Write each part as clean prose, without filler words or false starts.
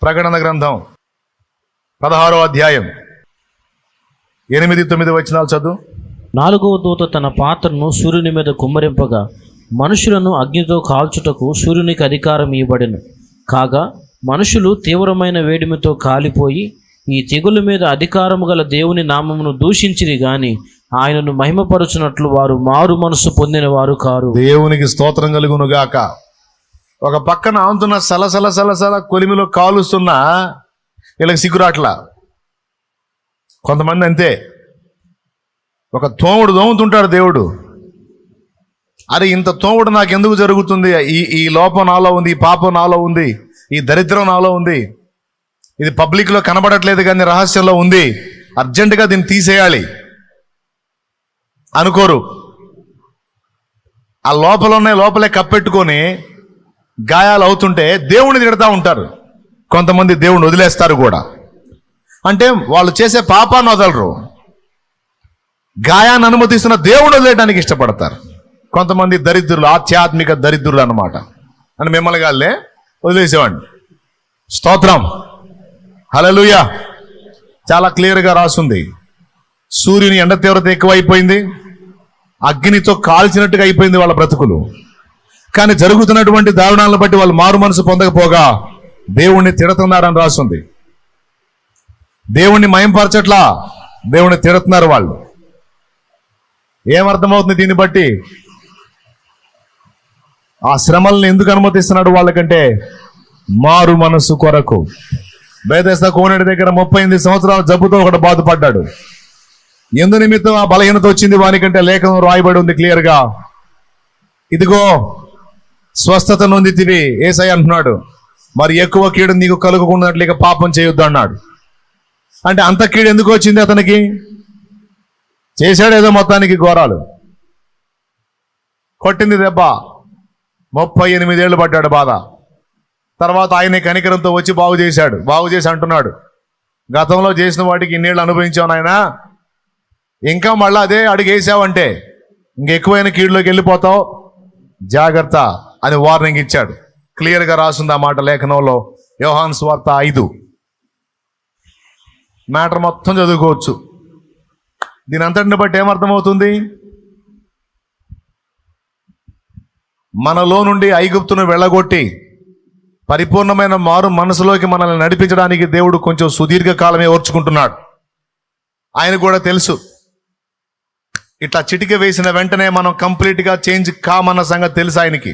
ప్రకటన గ్రంథం 16వ అధ్యాయం 8-9 వచనాలు చదువు. 4వ దూత తన పాత్రను సూర్యుని మీద కుమ్మరింపగా మనుషులను అగ్నితో కాల్చుటకు సూర్యునికి అధికారం ఇవ్వబడెను. కాగా మనుషులు తీవ్రమైన వేడిమితో కాలిపోయి ఈ తెగుల మీద అధికారము గల దేవుని నామమును దూషించిరి గాని ఆయనను మహిమపరచునట్లు వారు మారు మనసు పొందిన వారు కారు. దేవునికి స్తోత్రం కలుగును గాక. ఒక పక్కన ఆంతున్న సలసల కొలిమిలో కాలుస్తున్నా వీళ్ళకి సిగ్గురాట్లా. కొంతమంది అంతే, ఒక తోముడు దోముతుంటాడు దేవుడు. అరే ఇంత తోముడు నాకు ఎందుకు జరుగుతుంది, ఈ లోపం నాలో ఉంది, ఈ పాపం నాలో ఉంది, ఈ దరిద్రం నాలో ఉంది, ఇది పబ్లిక్లో కనబడట్లేదు కానీ రహస్యంలో ఉంది, అర్జెంటుగా దీన్ని తీసేయాలి అనుకోరు. ఆ లోపలే కప్పెట్టుకొని గాయాలు అవుతుంటే దేవుణ్ణి తిడతా ఉంటారు. కొంతమంది దేవుణ్ణి వదిలేస్తారు కూడా. అంటే వాళ్ళు చేసే పాపాన్ని వదలరు, గాయాన్ని అనుమతిస్తున్న దేవుణ్ణి వదిలేయడానికి ఇష్టపడతారు. కొంతమంది దరిద్రులు, ఆధ్యాత్మిక దరిద్రులు అన్నమాట. అని మిమ్మల్ని గాల్లే వదిలేసేవాడిని. స్తోత్రం, హల్లెలూయా. చాలా క్లియర్గా రాస్తుంది. సూర్యుని ఎండ తీవ్రత ఎక్కువైపోయింది, అగ్నితో కాల్చినట్టుగా అయిపోయింది వాళ్ళ బ్రతుకులు. కానీ జరుగుతున్నటువంటి దారుణాలను బట్టి వాళ్ళు మారు మనసు పొందకపోగా దేవుణ్ణి తిడుతున్నారని రాస్తుంది. దేవుణ్ణి మయంపరచట్లా, దేవుణ్ణి తిడుతున్నారు వాళ్ళు. ఏమర్థమవుతుంది దీన్ని బట్టి? ఆ శ్రమల్ని ఎందుకు అనుమతిస్తున్నాడు వాళ్ళకంటే మారు మనసు కొరకు. బేతెస్దా కోనేటి దగ్గర 38 సంవత్సరాల జబ్బుతో ఒకడు బాధపడ్డాడు. ఎందు నిమిత్తం ఆ బలహీనత వచ్చింది వానికంటే లేఖనం రాయబడి ఉంది క్లియర్గా. ఇదిగో స్వస్థత నొందితివి యేసయ్య అంటున్నాడు. మరి ఎక్కువ కీడు నీకు కలుగుకున్నట్లు ఇక పాపం చేయొద్దు అన్నాడు. అంటే అంత కీడు ఎందుకు వచ్చింది అతనికి? చేశాడు ఏదో మొత్తానికి ఘోరాలు. కొట్టింది దెబ్బ, 38 ఏళ్ళు పడ్డాడు బాధ. తర్వాత ఆయన కనికరంతో వచ్చి బాగు చేసి అంటున్నాడు, గతంలో చేసిన వాటికి ఇన్నేళ్ళు అనుభవించావు నాయన, ఇంకా మళ్ళీ అదే అడుగేసావంటే ఇంకెక్కువైన కీడులోకి వెళ్ళిపోతావు, జాగ్రత్త అని వార్నింగ్ ఇచ్చాడు. క్లియర్గా రాస్తుంది ఆ మాట లేఖనంలో. యోహాను సువార్త 5. మ్యాటర్ మొత్తం చదువుకోవచ్చు. దీని అంతటిని బట్టి ఏమర్థమవుతుంది? మనలో నుండి ఐగుప్తును వెళ్ళగొట్టి పరిపూర్ణమైన మారు మనసులోకి మనల్ని నడిపించడానికి దేవుడు కొంచెం సుదీర్ఘకాలమే ఓర్చుకుంటున్నాడు. ఆయన కూడా తెలుసు ఇట్లా చిటిక వేసిన వెంటనే మనం కంప్లీట్గా చేంజ్ కామన్న సంగతి తెలుసు ఆయనకి.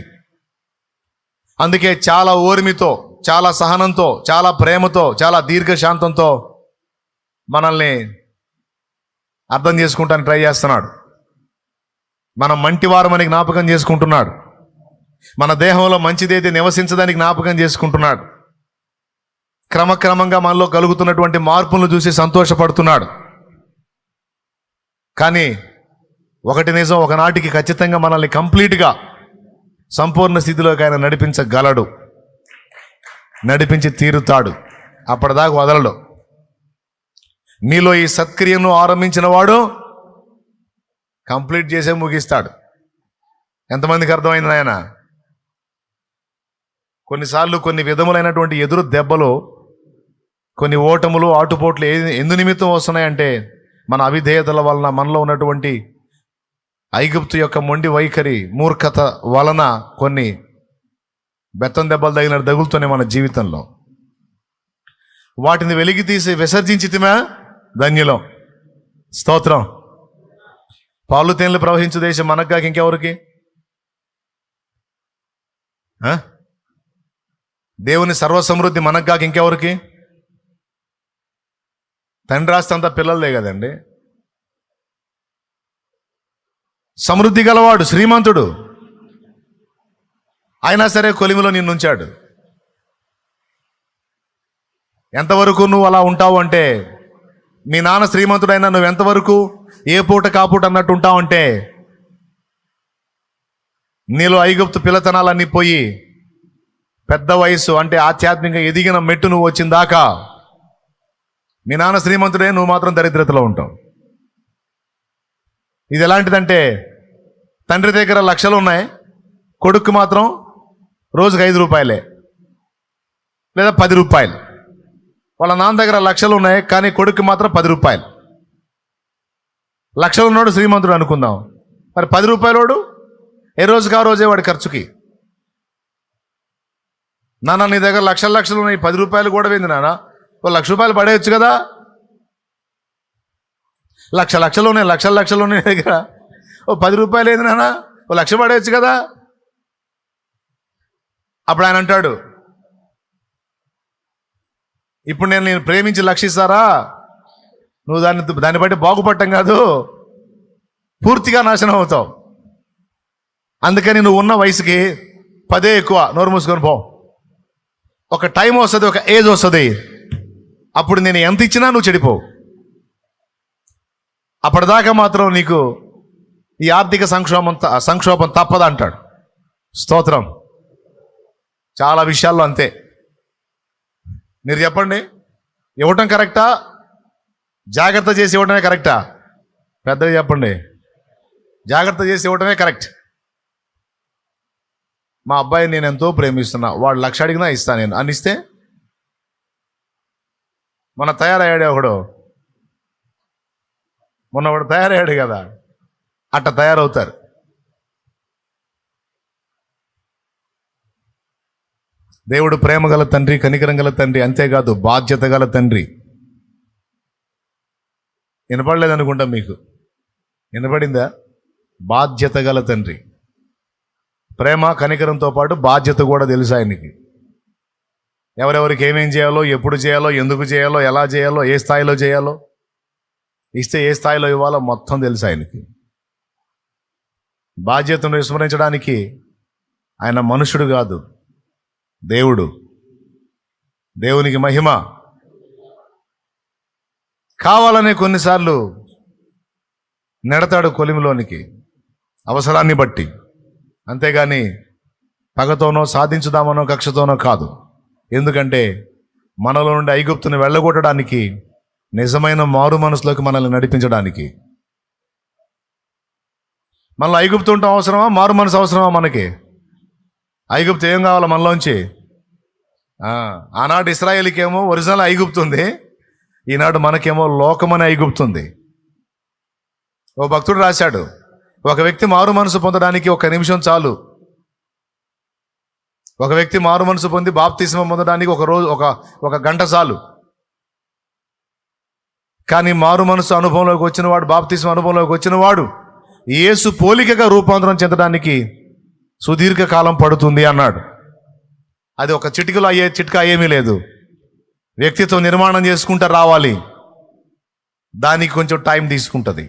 అందుకే చాలా ఓర్మితో, చాలా సహనంతో, చాలా ప్రేమతో, చాలా దీర్ఘశాంతంతో మనల్ని అర్థం చేసుకుంటానికి ట్రై చేస్తున్నాడు. మనం మంటివారమని జ్ఞాపకం చేసుకుంటున్నాడు. మన దేహంలో మంచిదేది నివసించడానికి జ్ఞాపకం చేసుకుంటున్నాడు. క్రమక్రమంగా మనలో కలుగుతున్నటువంటి మార్పులను చూసి సంతోషపడుతున్నాడు. కానీ ఒకటి నిజం, ఒకనాటికి ఖచ్చితంగా మనల్ని కంప్లీట్గా సంపూర్ణ స్థితిలోకి ఆయన నడిపించగలడు, నడిపించి తీరుతాడు. అప్పటిదాకా వదలడు. మీలో ఈ సత్క్రియను ఆరంభించిన వాడు కంప్లీట్ చేసే ముగిస్తాడు. ఎంతమందికి అర్థమైంది ఆయన? కొన్నిసార్లు కొన్ని విధములైనటువంటి ఎదురు దెబ్బలు, కొన్ని ఓటములు, ఆటుపోట్లు ఎందు నిమిత్తం వస్తున్నాయంటే మన అవిధేయతల వలన, మనలో ఉన్నటువంటి ఐగుప్తు యొక్క మొండి వైఖరి, మూర్ఖత వలన కొన్ని బెత్తం దెబ్బలు తగులుతూనే మన జీవితంలో. వాటిని వెలికి తీసి విసర్జించితిమా ధన్యులం. స్తోత్రం. పాలు తేనెలు ప్రవహించు దేశం మనకు కాక ఇంకెవరికి? దేవుని సర్వసమృద్ధి మనకు కాక ఇంకెవరికి? తండ్రి ఆస్తి అంతా పిల్లలదే కదండి. సమృద్ధి గలవాడు, శ్రీమంతుడు, అయినా సరే కొలిమిలో నిన్నుంచాడు. ఎంతవరకు నువ్వు అలా ఉంటావు అంటే, మీ నాన్న శ్రీమంతుడైనా నువ్వు ఎంతవరకు ఏ పూట కాపూట అన్నట్టు ఉంటావు అంటే, నీలో ఐగుప్తు పిల్లతనాలన్నీ పోయి పెద్ద వయసు అంటే ఆధ్యాత్మికంగా ఎదిగిన మెట్టు నువ్వు వచ్చిన దాకా మీ నాన్న శ్రీమంతుడే, నువ్వు మాత్రం దరిద్రతలో ఉంటావు. ఇది ఎలాంటిదంటే, తండ్రి దగ్గర లక్షలు ఉన్నాయి, కొడుకు మాత్రం రోజుకు 5 రూపాయలే లేదా 10 రూపాయలు. వాళ్ళ నాన్న దగ్గర లక్షలు ఉన్నాయి, కానీ కొడుకు మాత్రం 10 రూపాయలు. లక్షలు ఉన్నాడు శ్రీమంతుడు అనుకుందాం, మరి 10 రూపాయలోడు ఏ రోజుకి ఆ రోజే వాడి ఖర్చుకి. నాన్న నీ దగ్గర లక్షలు ఉన్నాయి, 10 రూపాయలు కూడా పోయింది నాన్న, ఓ 1,00,000 రూపాయలు పడేయచ్చు కదా. లక్షలు ఉన్నాయి నీ దగ్గర, ఓ 10 రూపాయలు ఏంది నాన్న, ఓ 1,00,000 పడేయచ్చు కదా. అప్పుడు ఆయన అంటాడు, ఇప్పుడు నేను ప్రేమించి లక్షిస్తారా, నువ్వు దాన్ని బట్టి బాగుపడటం కాదు, పూర్తిగా నాశనం అవుతావు. అందుకని నువ్వు ఉన్న వయసుకి 10 ఎక్కువ, నోరు మూసుకొని పో. ఒక టైం వస్తుంది, ఒక ఏజ్ వస్తుంది, అప్పుడు నేను ఎంత ఇచ్చినా నువ్వు చెడిపోవు. అప్పటిదాకా మాత్రం నీకు ఈ ఆర్థిక సంక్షోభం తప్పదంటాడు. స్తోత్రం. చాలా విషయాల్లో అంతే. మీరు చెప్పండి, ఇవ్వటం కరెక్టా, జాగ్రత్త చేసి ఇవ్వటమే కరెక్టా? పెద్దగా చెప్పండి. జాగ్రత్త చేసి ఇవ్వటమే కరెక్ట్. మా అబ్బాయిని నేను ఎంతో ప్రేమిస్తున్నా, వాడు 1,00,000 అడిగినా ఇస్తా నేను అనిస్తే, మొన్న వాడు తయారయ్యాడు కదా, అట్ట తయారవుతారు. దేవుడు ప్రేమ గల తండ్రి, కనికరం గల తండ్రి, అంతేకాదు బాధ్యత గల తండ్రి. వినపడలేదు అనుకుంటా, మీకు వినపడిందా? బాధ్యత గల తండ్రి. ప్రేమ కనికరంతో పాటు బాధ్యత కూడా తెలుసు ఆయనకి. ఎవరెవరికి ఏమేం చేయాలో, ఎప్పుడు చేయాలో, ఎందుకు చేయాలో, ఎలా చేయాలో, ఏ స్థాయిలో చేయాలో, ఇస్తే ఏ స్థాయిలో ఇవ్వాలో మొత్తం తెలుసు ఆయనకి. బాధ్యతను విస్మరించడానికి ఆయన మనుషుడు కాదు, దేవుడు. దేవునికి మహిమ. కావాలనే కొన్నిసార్లు నెడతాడు కొలిమిలోనికి, అవసరాన్ని బట్టి. అంతేగాని పగతోనో సాధించుదామనో కక్షతోనో కాదు. ఎందుకంటే మనలో నుండి ఐగుప్తుని వెళ్ళగొట్టడానికి, నిజమైన మారు మనసులోకి మనల్ని నడిపించడానికి. మనలో ఐగుప్తు ఉండటం అవసరమా, మారు మనసు అవసరమా మనకి? ఐగుప్తు ఏం కావాలా మనలోంచి? ఆనాడు ఇశ్రాయేలుకేమో ఒరిజినల్ ఐగుప్తు ఉంది, ఈనాడు మనకేమో లోకమనే ఐగుప్తుంది. ఓ భక్తుడు రాశాడు, ఒక వ్యక్తి మారు మనసు పొందడానికి 1 నిమిషం చాలు. ఒక వ్యక్తి మారు మనసు పొంది బాప్తిస్మం పొందడానికి ఒక గంట చాలు. కానీ మారు మనసు అనుభవంలోకి వచ్చిన వాడు, బాప్తిస్మం అనుభవంలోకి వచ్చిన వాడు యేసు పోలికగా రూపాంతరం చెందడానికి సుదీర్ఘ కాలం పడుతుంది అన్నాడు. అది ఒక చిట్కా ఏమీ లేదు. వ్యక్తిత్వం నిర్మాణం చేసుకుంటూ రావాలి, దానికి కొంచెం టైం తీసుకుంటుంది.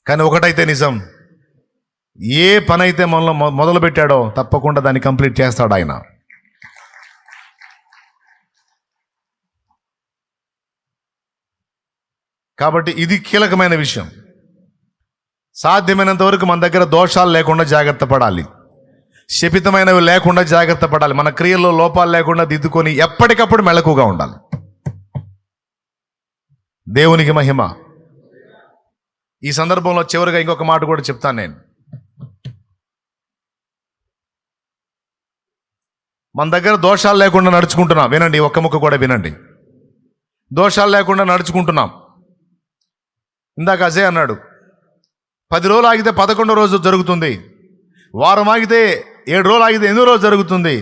కానీ ఒకటైతే నిజం, ఏ పని అయితే మనలో మొదలు పెట్టాడో తప్పకుండా దాన్ని కంప్లీట్ చేస్తాడు ఆయన. కాబట్టి ఇది కీలకమైన విషయం. సాధ్యమైనంత వరకు మన దగ్గర దోషాలు లేకుండా జాగ్రత్త పడాలి, శపితమైనవి లేకుండా జాగ్రత్త పడాలి, మన క్రియల్లో లోపాలు లేకుండా దిద్దుకొని ఎప్పటికప్పుడు మెలకుగా ఉండాలి. దేవునికి మహిమ. ఈ సందర్భంలో చివరిగా ఇంకొక మాట కూడా చెప్తాను నేను. మన దగ్గర దోషాలు లేకుండా నడుచుకుంటున్నాం. వినండి, ఒక్క ముక్క కూడా వినండి. దోషాలు లేకుండా నడుచుకుంటున్నాం. ఇందాక అజయ్ అన్నాడు, 10 రోజులు ఆగితే 11వ రోజు జరుగుతుంది, వారం ఆగితే 7 రోజులు ఆగితే 8వ రోజు జరుగుతుంది.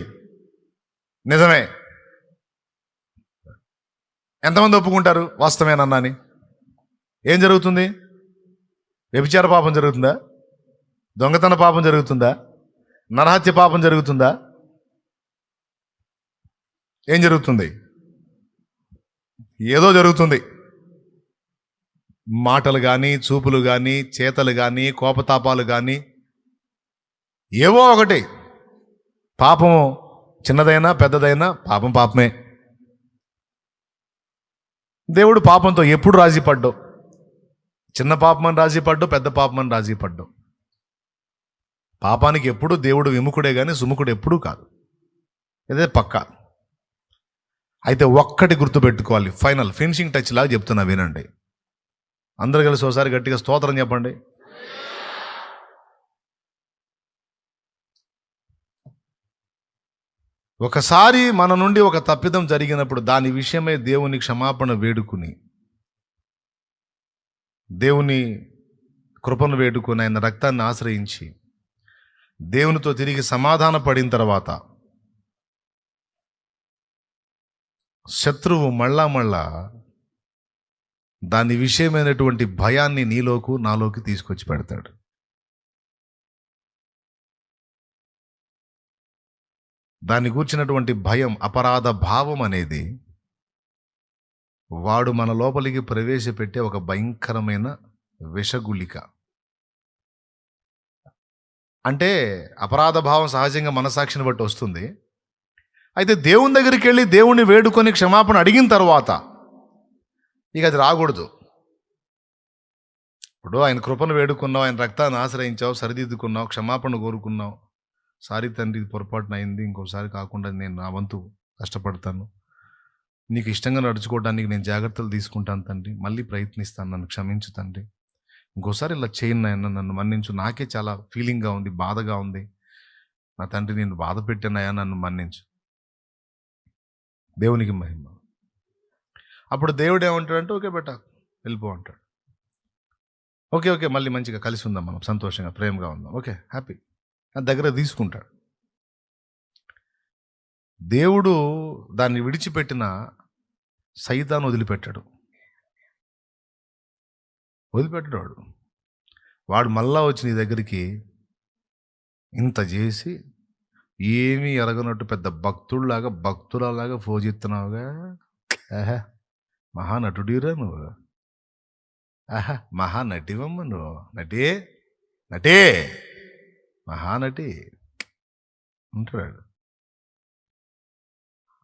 నిజమే. ఎంతమంది ఒప్పుకుంటారు వాస్తవేనన్నా అని? ఏం జరుగుతుంది? వ్యభిచార పాపం జరుగుతుందా? దొంగతన పాపం జరుగుతుందా? నరహత్య పాపం జరుగుతుందా? ఏం జరుగుతుంది? ఏదో జరుగుతుంది. మాటలు కానీ, చూపులు కానీ, చేతలు కానీ, కోపతాపాలు కానీ, ఏవో ఒకటి. పాపం చిన్నదైనా పెద్దదైనా పాపం పాపమే. దేవుడు పాపంతో ఎప్పుడు రాజీ పడ్డావు? చిన్న పాపమని రాజీ పడ్డావు, పెద్ద పాపమని రాజీ పడ్డావు. పాపానికి ఎప్పుడు దేవుడు విముఖుడే కానీ సుముఖుడు ఎప్పుడూ కాదు. ఇదే పక్కా. అయితే ఒక్కటి గుర్తుపెట్టుకోవాలి, ఫైనల్ ఫినిషింగ్ టచ్ లాగా చెప్తున్నా, వినండి. అందరు కలిసి ఒకసారి గట్టిగా స్తోత్రం చెప్పండి. ఒకసారి మన నుండి ఒక తప్పిదం జరిగినప్పుడు దాని విషయమై దేవుని క్షమాపణ వేడుకుని, దేవుని కృపను వేడుకుని, ఆయన రక్తాన్ని ఆశ్రయించి దేవునితో తిరిగి సమాధాన పడిన తర్వాత శత్రువు మళ్ళా దాని విషయమైనటువంటి భయాన్ని నాలోకి తీసుకొచ్చి పెడతాడు. దాన్ని గూర్చినటువంటి భయం, అపరాధ భావం అనేది వాడు మన లోపలికి ప్రవేశపెట్టే ఒక భయంకరమైన విషగుళిక. అంటే అపరాధ భావం సహజంగా మనసాక్షిని బట్టి వస్తుంది. అయితే దేవుని దగ్గరికి వెళ్ళి దేవుణ్ణి వేడుకొని క్షమాపణ అడిగిన తర్వాత ఇక అది రాకూడదు. ఇప్పుడు ఆయన కృపను వేడుకున్నావు, ఆయన రక్తాన్ని ఆశ్రయించావు, సరిదిద్దుకున్నావు, క్షమాపణ కోరుకున్నావు. సారీ తండ్రి, ఇది పొరపాటున అయింది, ఇంకోసారి కాకుండా నేను నా వంతు కష్టపడతాను, నీకు ఇష్టంగా నడుచుకోవడానికి నేను జాగ్రత్తలు తీసుకుంటాను తండ్రి, మళ్ళీ ప్రయత్నిస్తాను, నన్ను క్షమించు తండ్రి, ఇంకోసారి ఇలా చేయను నాయన, నన్ను మన్నించు, నాకే చాలా ఫీలింగ్గా ఉంది, బాధగా ఉంది నా తండ్రి, నేను బాధ పెట్టానయా, నన్ను మన్నించు. దేవునికి మహిమ. అప్పుడు దేవుడు ఏమంటాడంటే ఓకే బెట వెళ్ళిపో అంటాడు. ఓకే మళ్ళీ మంచిగా కలిసి ఉందాం, మనం సంతోషంగా ప్రేమగా ఉందాం, ఓకే హ్యాపీ, నా దగ్గర తీసుకుంటాడు. దేవుడు దాన్ని విడిచిపెట్టిన సైతాను వదిలిపెట్టాడు. వాడు మళ్ళా వచ్చి నీ దగ్గరికి ఇంత చేసి ఏమీ ఎరగనట్టు పెద్ద భక్తులలాగా ఫోజిస్తున్నావుగా, ఆహా మహానటుడిరా నువ్వు, ఆహా మహానటివమ్మ నువ్వు, నటే మహానటి అంటాడు.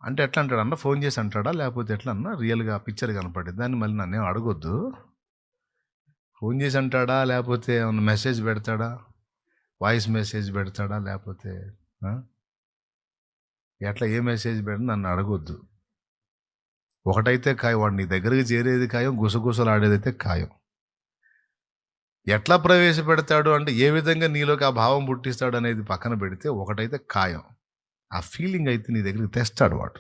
అంటే ఎట్లా అంటాడు అన్న, ఫోన్ చేసి అంటాడా లేకపోతే ఎట్లా అన్న, రియల్గా పిక్చర్ కనపడేది దాన్ని మళ్ళీ నన్నేం అడగొద్దు. ఫోన్ చేసి అంటాడా లేకపోతే ఏమన్నా మెసేజ్ పెడతాడా, వాయిస్ మెసేజ్ పెడతాడా, లేకపోతే ఎట్లా ఏ మెసేజ్ పెడతా నన్ను అడగొద్దు. ఒకటైతే ఖాయం, వాడు నీ దగ్గరికి చేరేది ఖాయం, గుసగుసలు ఆడేదైతే ఖాయం. ఎట్లా ప్రవేశపెడతాడు అంటే ఏ విధంగా నీలోకి ఆ భావం పుట్టిస్తాడు అనేది పక్కన పెడితే ఒకటైతే ఖాయం, ఆ ఫీలింగ్ అయితే నీ దగ్గరికి తెస్తాడు వాడు.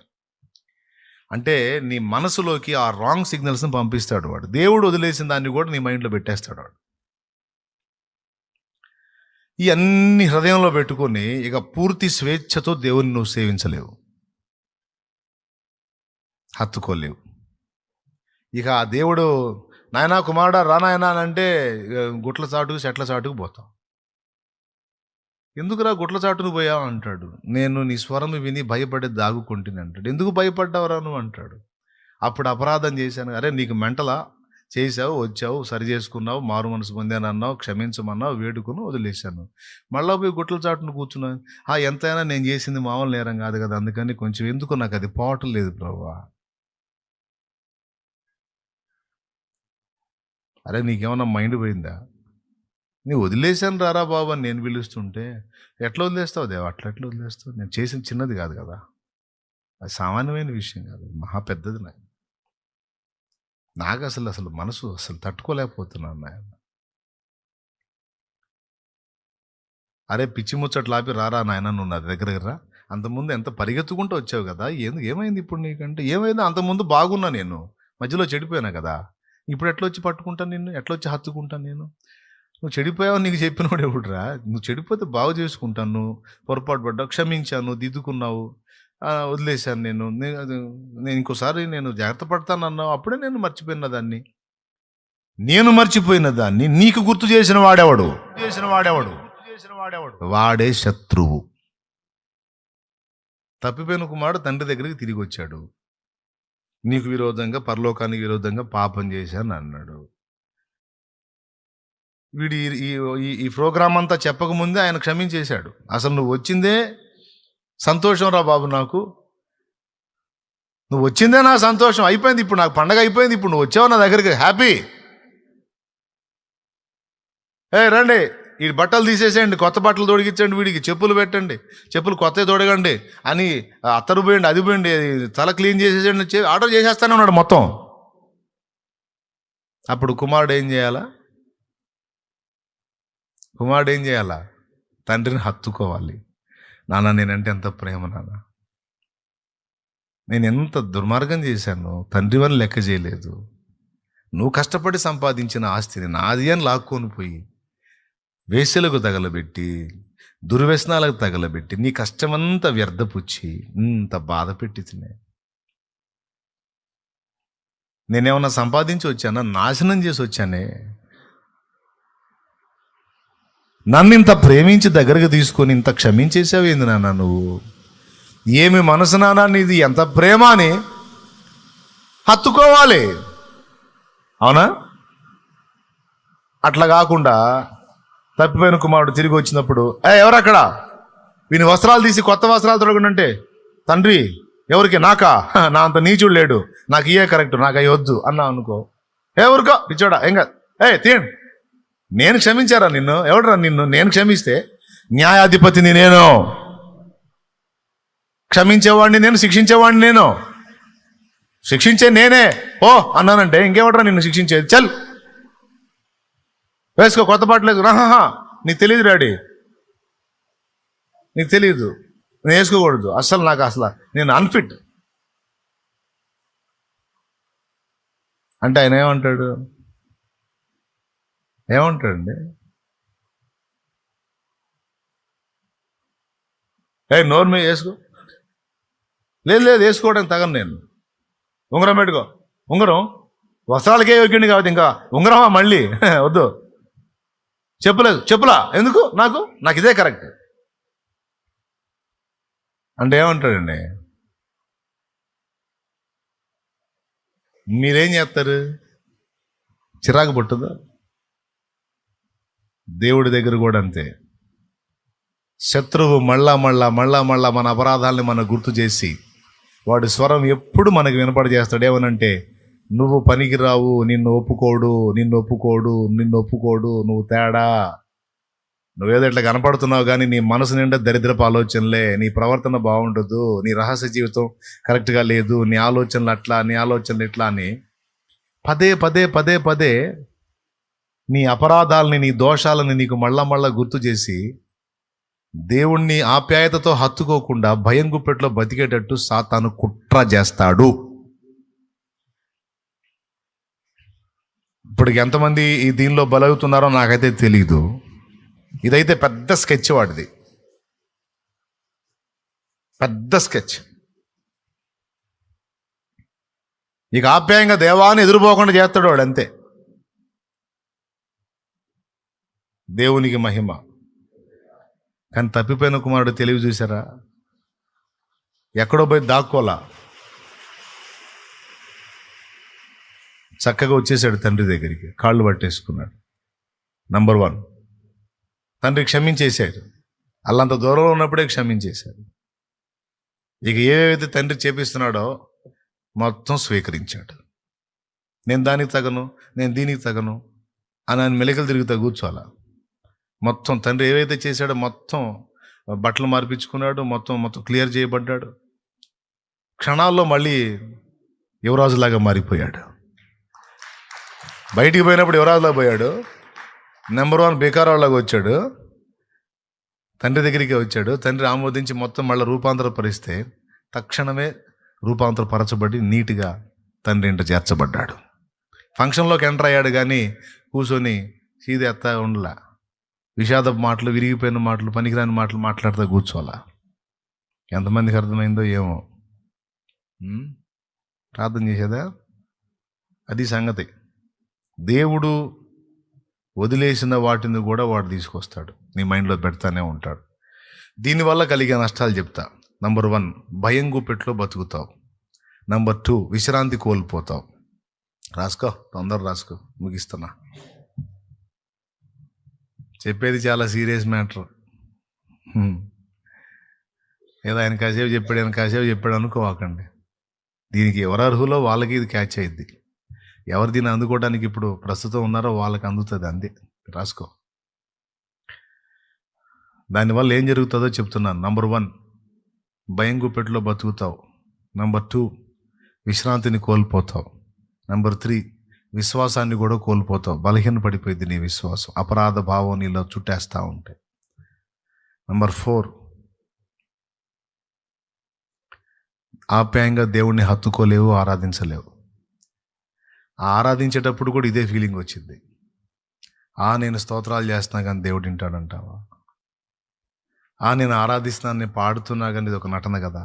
అంటే నీ మనసులోకి ఆ రాంగ్ సిగ్నల్స్ని పంపిస్తాడు వాడు. దేవుడు వదిలేసిన దాన్ని కూడా నీ మైండ్లో పెట్టేస్తాడు వాడు. ఈ అన్ని హృదయంలో పెట్టుకొని ఇక పూర్తి స్వేచ్ఛతో దేవుని నువ్వు సేవించలేవు, హత్తుకోలేవు. ఇక ఆ దేవుడు నాయనా కుమారుడా రా నాయనా అని అంటే గుట్ల చాటుకు చెట్ల చాటుకు పోతావు. ఎందుకురా గుట్ల చాటుకు పోయావు అంటాడు. నేను నీ స్వరం విని భయపడే దాగుకుంటుని అంటాడు. ఎందుకు భయపడ్డావురా నువ్వు అంటాడు. అప్పుడు అపరాధం చేశాను, అరే నీకు మెంటలా, చేసావు, వచ్చావు, సరి చేసుకున్నావు, మారు మనసు పొందాను అన్నావు, క్షమించమన్నావు, వేడుకుని వదిలేశాను, మళ్ళీ పోయి గుట్ల చాటును కూర్చున్నాను. ఎంతైనా నేను చేసింది మామూలు నేరం కాదు కదా, అందుకని కొంచెం ఎందుకు నాకు అది పోవటం లేదు ప్రభువా. అరే నీకేమన్నా మైండ్ పోయిందా, నీ వదిలేశాను రారా బాబు అని నేను పిలుస్తుంటే ఎట్లా వదిలేస్తావు దేవా, ఎట్లా వదిలేస్తావు, నేను చేసిన చిన్నది కాదు కదా, అది సామాన్యమైన విషయం కాదు, మహా పెద్దది. నాకు అసలు మనసు తట్టుకోలేకపోతున్నాను నాయన. అరే పిచ్చి ముచ్చట్లు ఆపి రారా నాయన, నువ్వు నా దగ్గర రా, అంతకుముందు ఎంత పరిగెత్తుకుంటూ వచ్చావు కదా, ఏమైంది ఇప్పుడు నీకంటే, ఏమైంది అంతకుముందు బాగున్నా, నేను మధ్యలో చెడిపోయాను కదా, ఇప్పుడు ఎట్లా వచ్చి పట్టుకుంటాను నిన్ను, ఎట్లా వచ్చి హత్తుకుంటాను నేను, నువ్వు చెడిపోయావు నీకు చెప్పినవాడు ఎవడురా, నువ్వు చెడిపోతే బాగు చేసుకుంటాను, పొరపాటు పడ్డావు, క్షమించాను, దిద్దుకున్నావు, వదిలేశాను, నేను ఇంకోసారి నేను జాగ్రత్త పడతాను అన్నావు, అప్పుడే నేను మర్చిపోయిన దాన్ని నీకు గుర్తు చేసిన వాడేవాడు, వాడే శత్రువు. తప్పిపోయిన కుమారుడు తండ్రి దగ్గరికి తిరిగి వచ్చాడు, నీకు విరోధంగా పరలోకానికి విరోధంగా పాపం చేశాను అన్నాడు. వీడి ఈ ప్రోగ్రామ్ అంతా చెప్పకముందే ఆయన క్షమించేశాడు. అసలు నువ్వు వచ్చిందే సంతోషం రా బాబు, నువ్వు వచ్చిందే నా సంతోషం, అయిపోయింది ఇప్పుడు, నాకు పండగ అయిపోయింది, ఇప్పుడు నువ్వు వచ్చావు నా దగ్గరికి, హ్యాపీ. రండి ఈ బట్టలు తీసేసేయండి, కొత్త బట్టలు తొడిగించండి, వీడికి చెప్పులు పెట్టండి, చెప్పులు కొత్తవి తొడగండి అని, అత్తరు పోయండి, అది పోయండి, తల క్లీన్ చేసేసండి, ఆర్డర్ చేసేస్తానే ఉన్నాడు మొత్తం. అప్పుడు కుమారుడు ఏం చేయాలా, తండ్రిని హత్తుకోవాలి. నాన్న నేనంటే ఎంత ప్రేమ నాన్న, నేను ఎంత దుర్మార్గం చేశాను, తండ్రి వల్ల లెక్క చేయలేదు. నువ్వు కష్టపడి సంపాదించిన ఆస్తిని నాది అని లాక్కొని పోయి వేశ్యలకు తగలబెట్టి, దుర్వ్యసనాలకు తగలబెట్టి, నీ కష్టమంతా వ్యర్థపుచ్చి ఇంత బాధ పెట్టి తినే. నేనేమన్నా సంపాదించి వచ్చానా? నాశనం చేసి వచ్చానే. నన్ను ఇంత ప్రేమించి దగ్గరకు తీసుకొని ఇంత క్షమించేసావు ఏంది నాన్న నువ్వు? ఏమి మనసు నాన్న నీది, ఎంత ప్రేమ అని హత్తుకోవాలి, అవునా? అట్లా కాకుండా తప్పిపోయిన కుమారుడు తిరిగి వచ్చినప్పుడు, ఎవరక్కడ? వీని వస్త్రాలు తీసి కొత్త వస్త్రాలు తొడగండి. తండ్రి ఎవరికి? నాకా? నా అంత నీచుడు లేడు, నాకు ఇయే కరెక్ట్, నాకు అవి వద్దు అన్నా అనుకో, ఊరుకో పిచ్చోడా, ఏం కాదు, తీయండి. నేను క్షమించారా నిన్ను? ఎవడరా నిన్ను? నేను క్షమిస్తే న్యాయాధిపతిని నేను, క్షమించేవాడిని నేను, శిక్షించేవాడిని నేను. శిక్షించే నేనే ఓ అన్నానంటే ఇంకెవడరా నిన్ను శిక్షించేది? చల్ వేసుకో కొత్త బట్టలు వేసుకో. నీకు తెలియదు డాడీ, నీకు తెలియదు, నేను వేసుకోకూడదు అసలు, నాకు అసలు నేను అన్ఫిట్ అంటే ఆయన ఏమంటాడు? ఏమంటాడండి? నోరు మీద వేసుకో. లేదు వేసుకోవడానికి తగను నేను. ఉంగరం పెట్టుకో. ఉంగరం వస్త్రాలకే యోగ్యండి కాబట్టి ఇంకా ఉంగరమా మళ్ళీ? వద్దు. చెప్పులా ఎందుకు? నాకు ఇదే కరెక్ట్ అంటే ఏమంటాడండి? మీరేం చేస్తారు? చిరాకు పుట్టదా? దేవుడి దగ్గర కూడా అంతే. శత్రువు మళ్ళా మన అపరాధాలని మనకు గుర్తు చేసి వాడి స్వరం ఎప్పుడు మనకు వినపడజేస్తాడు. ఏమనంటే, నువ్వు పనికిరావు, నిన్ను ఒప్పుకోడు, నువ్వు తేడా, నువ్వేదో ఇట్లా కనపడుతున్నావు కానీ నీ మనసు నిండా దరిద్రపు ఆలోచనలే, నీ ప్రవర్తన బాగుండదు, నీ రహస్య జీవితం కరెక్ట్గా లేదు, నీ ఆలోచనలు అట్లా, నీ ఆలోచనలు ఇట్లా అని పదే నీ అపరాధాలని, నీ దోషాలని నీకు మళ్ళా గుర్తు చేసి దేవుణ్ణి ఆప్యాయతతో హత్తుకోకుండా భయం గుప్పెట్లో బతికేటట్టు సాతాను కుట్ర చేస్తాడు. ఇప్పటికి ఎంతమంది ఈ దీనిలో బలవుతున్నారో నాకైతే తెలీదు. ఇదైతే పెద్ద స్కెచ్ వాడిది, పెద్ద స్కెచ్. ఇక ఆప్యాయంగా దేవాన్ని ఎదురుపోకుండా చేస్తాడు వాడు, అంతే. దేవునికి మహిమ. కానీ తప్పిపోయిన కుమారుడు తెలివి చూసారా? ఎక్కడో పోయి దాక్కోలా, చక్కగా వచ్చేసాడు తండ్రి దగ్గరికి, కాళ్ళు పట్టేసుకున్నాడు. నంబర్ 1, తండ్రి క్షమించేశాడు. అల్లంత దూరంలో ఉన్నప్పుడే క్షమించేశాడు. ఇక ఏవైతే తండ్రి చేపిస్తున్నాడో మొత్తం స్వీకరించాడు. నేను దానికి తగను, నేను దీనికి తగను అని ఆయన మెలికలు తిరుగుతా కూర్చోాలా. మొత్తం తండ్రి ఏవైతే చేశాడో మొత్తం బట్టలు మార్పించుకున్నాడు, మొత్తం క్లియర్ చేయబడ్డాడు. క్షణాల్లో మళ్ళీ యువరాజులాగా మారిపోయాడు. బయటికి పోయినప్పుడు యువరాజులా పోయాడు. నెంబర్ 1 బేకారావులాగా వచ్చాడు. తండ్రి దగ్గరికి వచ్చాడు. తండ్రి ఆమోదించి మొత్తం మళ్ళీ రూపాంతరపరిస్తే తక్షణమే రూపాంతరపరచబడి నీట్గా తండ్రి ఇంట చేర్చబడ్డాడు. ఫంక్షన్లోకి ఎంటర్ అయ్యాడు కానీ కూర్చొని సీది ఎత్తా ఉండలా. విషాదపు మాటలు, విరిగిపోయిన మాటలు, పనికిరాని మాటలు మాట్లాడుతూ కూర్చోవాలా. ఎంతమందికి అర్థమైందో ఏమో. ప్రార్థన చేసేదా? అది సంగతి. దేవుడు వదిలేసిన వాటిని కూడా వాడు తీసుకొస్తాడు, నీ మైండ్లో పెడతానే ఉంటాడు. దీనివల్ల కలిగే నష్టాలు చెప్తా. నంబర్ 1, భయం గుప్పెట్లో బతుకుతావు. నంబర్ 2, విశ్రాంతి కోల్పోతావు. రాసుకో, తొందర రాసుకో, ముగిస్తున్నా. చెప్పేది చాలా సీరియస్ మ్యాటర్. ఏదో ఆయన కాసేపు చెప్పాడు అనుకోవాకండి. దీనికి ఎవరు అర్హులో వాళ్ళకి ఇది క్యాచ్ అయ్యిద్ది. ఎవరు దీన్ని అందుకోవడానికి ఇప్పుడు ప్రస్తుతం ఉన్నారో వాళ్ళకి అందుతుంది, అంతే. రాసుకో. దానివల్ల ఏం జరుగుతుందో చెప్తున్నాను. నంబర్ 1, భయం గుప్పెట్లో బతుకుతావు. నంబర్ 2, విశ్రాంతిని కోల్పోతావు. నంబర్ 3, విశ్వాసాన్ని కూడా కోల్పోతావు. బలహీన పడిపోయింది నీ విశ్వాసం, అపరాధ భావం నీలో చుట్టేస్తూ ఉంటాయి. నంబర్ 4, ఆప్యాయంగా దేవుణ్ణి హత్తుకోలేవు, ఆరాధించలేవు. ఆరాధించేటప్పుడు కూడా ఇదే ఫీలింగ్ వచ్చింది. నేను స్తోత్రాలు చేస్తున్నా కానీ దేవుడు వింటాడంటావా? నేను ఆరాధిస్తున్నాను, నేను పాడుతున్నా కానీ ఇది ఒక నటన కదా,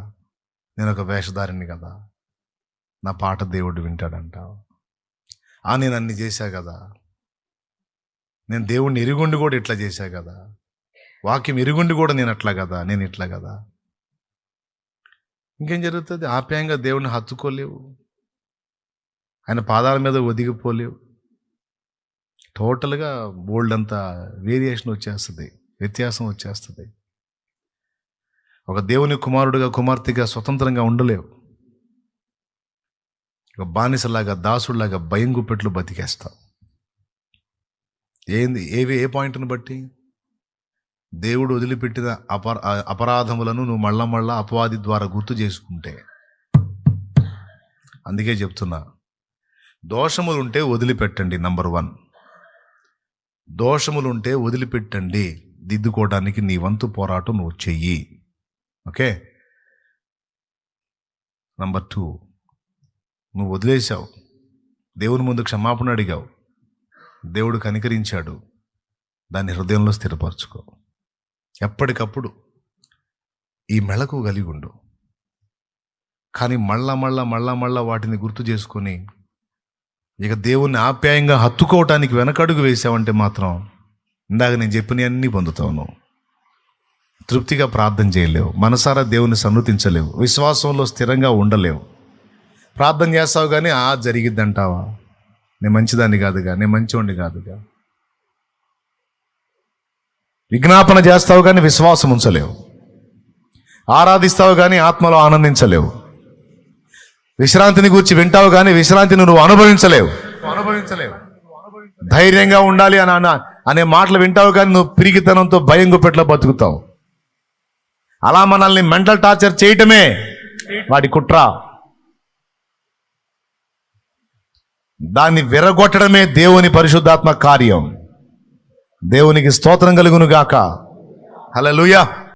నేను ఒక వేషధారిని కదా, నా పాట దేవుడు వింటాడంటావా? నేను అన్ని చేశా కదా, నేను దేవుణ్ణి ఎరుగుండి కూడా ఇట్లా చేశా కదా, వాక్యం ఎరుగుండి కూడా నేను అట్లా కదా, నేను ఇట్లా కదా. ఇంకేం జరుగుతుంది? ఆప్యాయంగా దేవుణ్ణి హత్తుకోలేవు, ఆయన పాదాల మీద ఒదిగిపోలేవు. టోటల్గా బోల్డ్ అంతా వేరియేషన్ వచ్చేస్తుంది, వ్యత్యాసం వచ్చేస్తుంది. ఒక దేవుని కుమారుడుగా, కుమార్తెగా స్వతంత్రంగా ఉండలేవు. ఒక బానిసలాగా, దాసుడిలాగా భయం గుప్పెట్లు బతికేస్తావు. ఏ పాయింట్ని బట్టి? దేవుడు వదిలిపెట్టిన అపరాధములను నువ్వు మళ్ళా అపవాది ద్వారా గుర్తు చేసుకుంటే. అందుకే చెప్తున్నా, దోషములుంటే వదిలిపెట్టండి. నంబర్ 1, దోషములుంటే వదిలిపెట్టండి. దిద్దుకోవడానికి నీ వంతు పోరాటం నువ్వు చెయ్యి. ఓకే. నంబర్ 2, నువ్వు వదిలేశావు, దేవుని ముందు క్షమాపణ అడిగావు, దేవుడు కనికరించాడు, దాన్ని హృదయంలో స్థిరపరచుకో. ఎప్పటికప్పుడు ఈ మెళకు కలిగి ఉండు. కానీ మళ్ళా వాటిని గుర్తు చేసుకొని ఇక దేవుణ్ణి ఆప్యాయంగా హత్తుకోవటానికి వెనకడుగు వేసావంటే మాత్రం ఇందాక నేను చెప్పినవన్నీ పొందుతావు. నువ్వు తృప్తిగా ప్రార్థన చేయలేవు, మనసారా దేవుని సన్నుతించలేవు, విశ్వాసంలో స్థిరంగా ఉండలేవు. ప్రార్థన చేస్తావు కానీ జరిగిద్దంటావా? నేను మంచిదాన్ని కాదుగా, నేను మంచివాడిని కాదుగా. విజ్ఞాపన చేస్తావు కానీ విశ్వాసం ఉంచలేవు. ఆరాధిస్తావు కానీ ఆత్మలో ఆనందించలేవు. విశ్రాంతిని గురించి వింటావు కానీ విశ్రాంతిని నువ్వు అనుభవించలేవు. ధైర్యంగా ఉండాలి అనే మాటలు వింటావు కానీ నువ్వు పిరిగితనంతో భయం గుప్పెట్లో బతుకుతావు. అలా మనల్ని మెంటల్ టార్చర్ చేయటమే వాడి కుట్ర. దాన్ని విరగొట్టడమే దేవుని పరిశుద్ధాత్మ కార్యం. దేవునికి స్తోత్రం కలుగును గాక. హల్లెలూయా.